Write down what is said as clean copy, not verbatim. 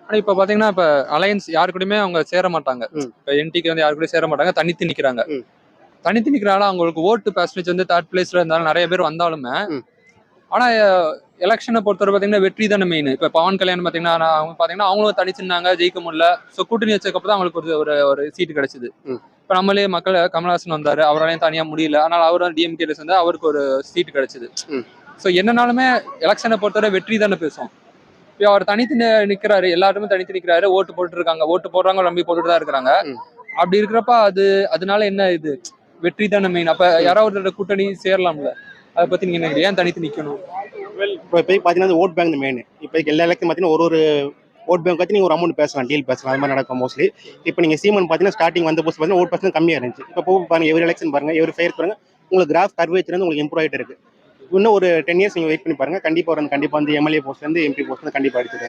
ஆனா இப்ப பாத்தீங்கன்னா இப்ப அலையன்ஸ் யாரு கூடயுமே அவங்க சேர மாட்டாங்க. ம். இப்ப என்டிக்கு வந்து யாரு கூட சேர மாட்டாங்க. தனித்து நிக்கிறாங்க. ம். தனித்து நிக்கிறாங்களா அவங்களுக்கு ஓட்டு பெர்சன்டேஜ் வந்து 3rd பிளேஸ்ல இருந்தாலும் நிறைய பேர் வந்தாலுமே ம். ஆனா எலெக்ஷனை பொறுத்தவரை பாத்தீங்கன்னா வெற்றி தானே மெயின். இப்ப பவன் கல்யாண் பாத்தீங்கன்னா அவங்க பாத்தீங்கன்னா அவங்களும் தனிச்சுனாங்க, ஜெயிக்க முடியல. சோ கூட்டணி வச்சதுக்கப்புறம் தான் அவங்களுக்கு ஒரு ஒரு சீட் கிடைச்சது. ம். இப்ப நம்மளே மக்கள் கமலஹாசன் வந்தாரு, அவராலையும் தனியா முடியல. ஆனால் அவரும் டிஎம்கே சேர்ந்து அவருக்கு ஒரு சீட் கிடைச்சது. ம். சோ என்னனாலுமே எலெக்ஷனை பொறுத்தவரை வெற்றி தானே பேசும். இப்போ அவர் தனித்து நிக்கிறாரு, எல்லாருமே தனித்து நிக்கிறாரு, ஓட்டு போட்டு இருக்காங்க, ஓட்டு போடுறவங்க நம்பி போட்டுட்டு தான் இருக்கிறாங்க. ம். அப்படி இருக்கிறப்ப அதனால என்ன இது வெற்றி தானே மெயின். அப்ப யாராவது கூட்டணி சேரலாம்ல. அதை பத்தி நீங்க என்ன ஏன் தனித்து நிக்கணும்? இப்போ பாத்தீங்கன்னா ஓட் பேங்க் மெயின். இப்போ எல்லா எலெக்ஷன் பாத்தீங்கன்னா ஒரு ஓட் பேங்க் வச்சு நீங்க ஒரு அமௌண்ட் பேசலாம், டீல் பேசலாம், அது மாதிரி நடக்கும் மோஸ்ட்லி. இப்போ நீங்க சீமன் பாத்தீங்கன்னா ஸ்டார்டிங் வந்த போஸ்ட் பாத்தீங்கன்னா ஓட் பர்சன்ட் கம்மியா இருந்துச்சு. இப்போ பாருங்க எவ்ரி எலெக்ஷன் பாருங்க, எவ்ரி ஃபேர் பாருங்க, உங்களுக்கு கிராஃப் கர்வேச்சர் வந்து உங்களுக்கு இம்ப்ரூவ் ஆயிட்டு இருக்கு. இன்னும் ஒரு 10 இயர்ஸ் நீங்க வெயிட் பண்ணி பாருங்க, கண்டிப்பா வந்து எம்எல்ஏ போஸ்ட்ல இருந்து எம்பி போஸ்ட்ல கண்டிப்பா அடிச்சிருக்காங்க.